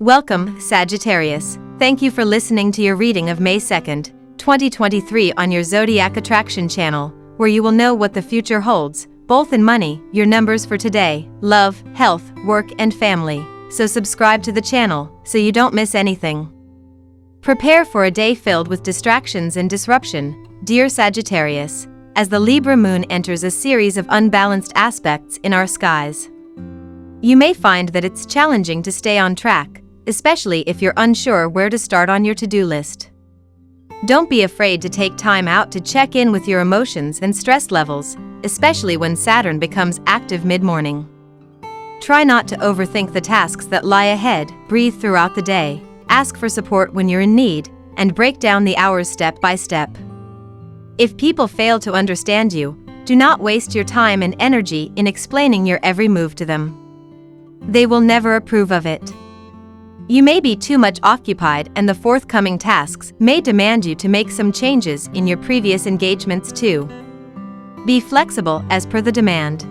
Welcome, Sagittarius. Thank you for listening to your reading of May 2nd, 2023 on your Zodiac Attraction channel, where you will know what the future holds, both in money, your numbers for today, love, health, work, and family. So subscribe to the channel so you don't miss anything. Prepare for a day filled with distractions and disruption, dear Sagittarius, as the Libra moon enters a series of unbalanced aspects in our skies. You may find that it's challenging to stay on track, especially if you're unsure where to start on your to-do list. Don't be afraid to take time out to check in with your emotions and stress levels, especially when Saturn becomes active mid-morning. Try not to overthink the tasks that lie ahead, breathe throughout the day, ask for support when you're in need, and break down the hours step by step. If people fail to understand you, do not waste your time and energy in explaining your every move to them. They will never approve of it. You may be too much occupied, and the forthcoming tasks may demand you to make some changes in your previous engagements too. Be flexible as per the demand.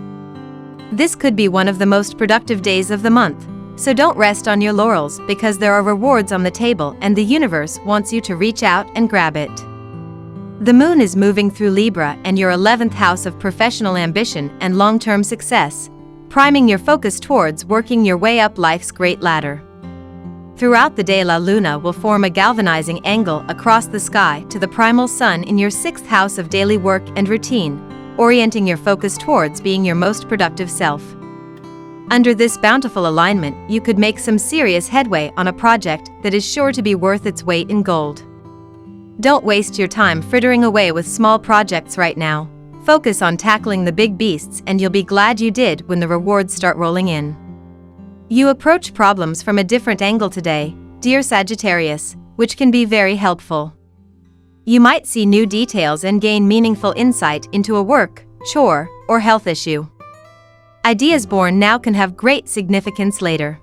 This could be one of the most productive days of the month, so don't rest on your laurels because there are rewards on the table and the universe wants you to reach out and grab it. The moon is moving through Libra and your 11th house of professional ambition and long-term success, priming your focus towards working your way up life's great ladder. Throughout the day, La Luna will form a galvanizing angle across the sky to the primal sun in your 6th house of daily work and routine, orienting your focus towards being your most productive self. Under this bountiful alignment, you could make some serious headway on a project that is sure to be worth its weight in gold. Don't waste your time frittering away with small projects right now. Focus on tackling the big beasts and you'll be glad you did when the rewards start rolling in. You approach problems from a different angle today, dear Sagittarius, which can be very helpful. You might see new details and gain meaningful insight into a work, chore, or health issue. Ideas born now can have great significance later.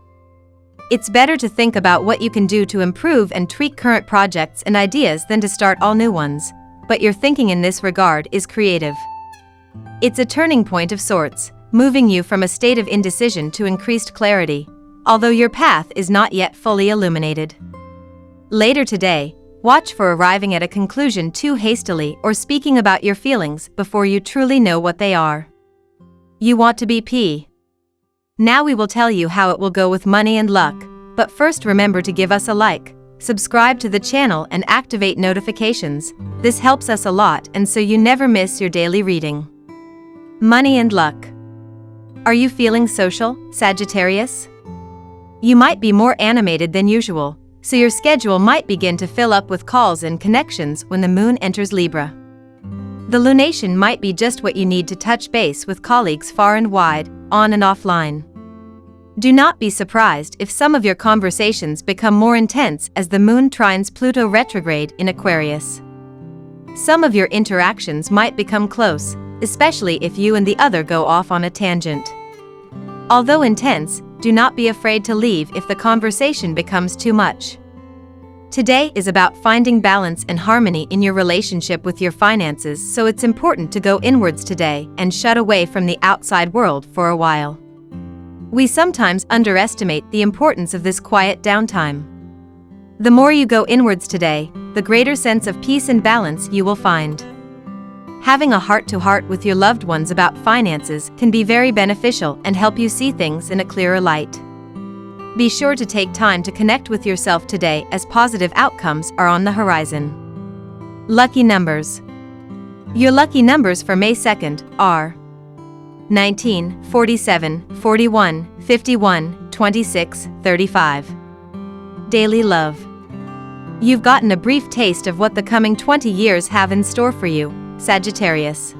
It's better to think about what you can do to improve and tweak current projects and ideas than to start all new ones, but your thinking in this regard is creative. It's a turning point of sorts, moving you from a state of indecision to increased clarity, although your path is not yet fully illuminated. Later today, watch for arriving at a conclusion too hastily or speaking about your feelings before you truly know what they are. You want to be P. Now we will tell you how it will go with money and luck, but first remember to give us a like, subscribe to the channel and activate notifications. This helps us a lot and so you never miss your daily reading. Money and luck. Are you feeling social, Sagittarius? You might be more animated than usual, so your schedule might begin to fill up with calls and connections when the moon enters Libra. The lunation might be just what you need to touch base with colleagues far and wide, on and offline. Do not be surprised if some of your conversations become more intense as the moon trines Pluto retrograde in Aquarius. Some of your interactions might become close, especially if you and the other go off on a tangent. Although intense, do not be afraid to leave if the conversation becomes too much. Today is about finding balance and harmony in your relationship with your finances, so it's important to go inwards today and shut away from the outside world for a while. We sometimes underestimate the importance of this quiet downtime. The more you go inwards today, the greater sense of peace and balance you will find. Having a heart-to-heart with your loved ones about finances can be very beneficial and help you see things in a clearer light. Be sure to take time to connect with yourself today as positive outcomes are on the horizon. Lucky numbers. Your lucky numbers for May 2nd are 19, 47, 41, 51, 26, 35. Daily love. You've gotten a brief taste of what the coming 20 years have in store for you, Sagittarius.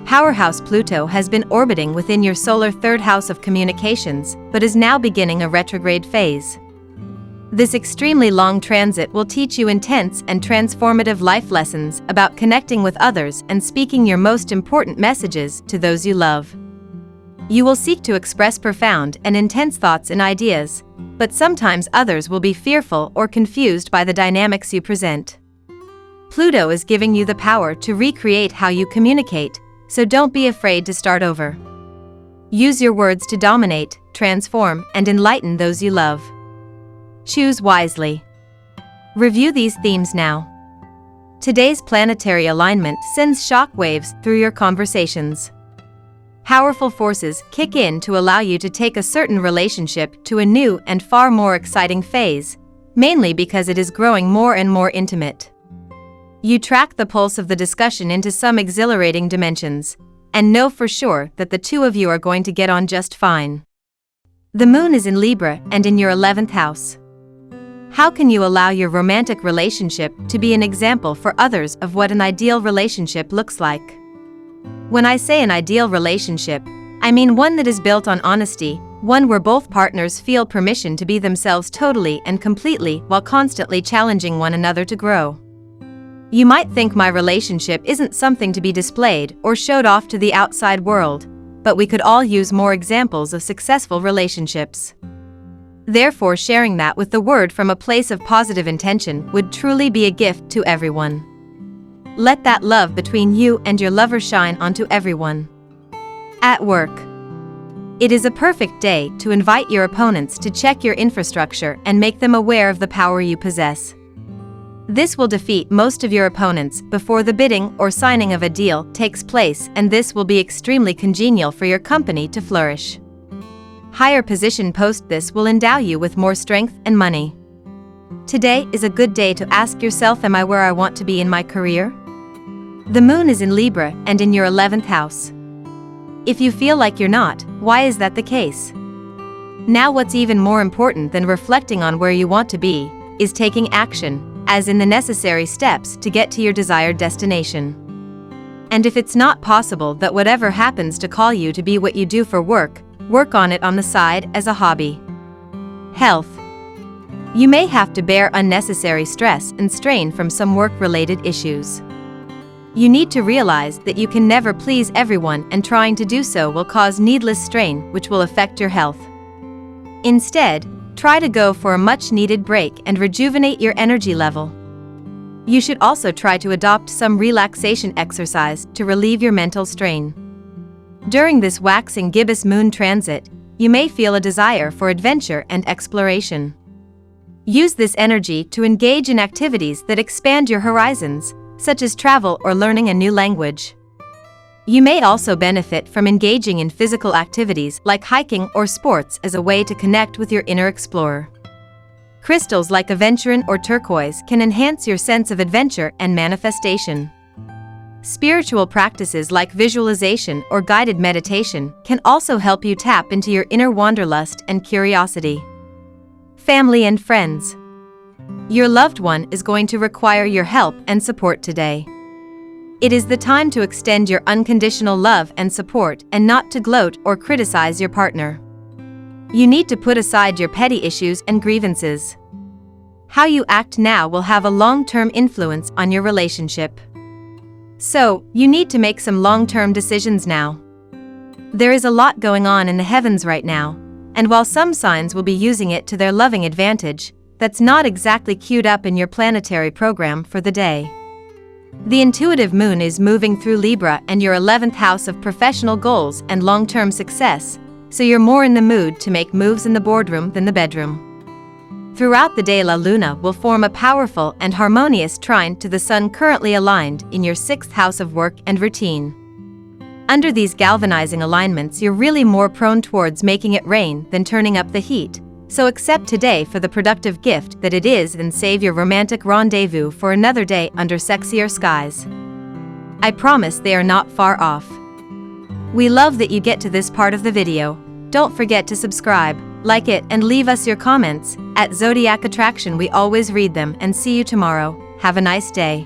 Powerhouse Pluto has been orbiting within your solar 3rd house of communications, but is now beginning a retrograde phase. This extremely long transit will teach you intense and transformative life lessons about connecting with others and speaking your most important messages to those you love. You will seek to express profound and intense thoughts and ideas, but sometimes others will be fearful or confused by the dynamics you present. Pluto is giving you the power to recreate how you communicate, so don't be afraid to start over. Use your words to dominate, transform, and enlighten those you love. Choose wisely. Review these themes now. Today's planetary alignment sends shockwaves through your conversations. Powerful forces kick in to allow you to take a certain relationship to a new and far more exciting phase, mainly because it is growing more and more intimate. You track the pulse of the discussion into some exhilarating dimensions, and know for sure that the two of you are going to get on just fine. The moon is in Libra and in your 11th house. How can you allow your romantic relationship to be an example for others of what an ideal relationship looks like? When I say an ideal relationship, I mean one that is built on honesty, one where both partners feel permission to be themselves totally and completely while constantly challenging one another to grow. You might think my relationship isn't something to be displayed or showed off to the outside world, but we could all use more examples of successful relationships. Therefore, sharing that with the word from a place of positive intention would truly be a gift to everyone. Let that love between you and your lover shine onto everyone. At work. It is a perfect day to invite your opponents to check your infrastructure and make them aware of the power you possess. This will defeat most of your opponents before the bidding or signing of a deal takes place, and this will be extremely congenial for your company to flourish. Higher position post this will endow you with more strength and money. Today is a good day to ask yourself, am I where I want to be in my career? The moon is in Libra and in your 11th house. If you feel like you're not, why is that the case? Now what's even more important than reflecting on where you want to be is taking action, as in the necessary steps to get to your desired destination. And if it's not possible that whatever happens to call you to be what you do for work, work on it on the side as a hobby. Health. You may have to bear unnecessary stress and strain from some work-related issues. You need to realize that you can never please everyone, and trying to do so will cause needless strain which will affect your health. Instead, try to go for a much-needed break and rejuvenate your energy level. You should also try to adopt some relaxation exercise to relieve your mental strain. During this waxing gibbous moon transit, you may feel a desire for adventure and exploration. Use this energy to engage in activities that expand your horizons, such as travel or learning a new language. You may also benefit from engaging in physical activities like hiking or sports as a way to connect with your inner explorer. Crystals like aventurine or turquoise can enhance your sense of adventure and manifestation. Spiritual practices like visualization or guided meditation can also help you tap into your inner wanderlust and curiosity. Family and friends. Your loved one is going to require your help and support today. It is the time to extend your unconditional love and support, and not to gloat or criticize your partner. You need to put aside your petty issues and grievances. How you act now will have a long-term influence on your relationship. So, you need to make some long-term decisions now. There is a lot going on in the heavens right now, and while some signs will be using it to their loving advantage, that's not exactly queued up in your planetary program for the day. The intuitive moon is moving through Libra and your 11th house of professional goals and long-term success, so you're more in the mood to make moves in the boardroom than the bedroom. Throughout the day, La Luna will form a powerful and harmonious trine to the Sun, currently aligned in your 6th house of work and routine. Under these galvanizing alignments, you're really more prone towards making it rain than turning up the heat, so accept today for the productive gift that it is and save your romantic rendezvous for another day under sexier skies. I promise they are not far off. We love that you get to this part of the video. Don't forget to subscribe, like it, and leave us your comments. At Zodiac Attraction we always read them, and see you tomorrow. Have a nice day.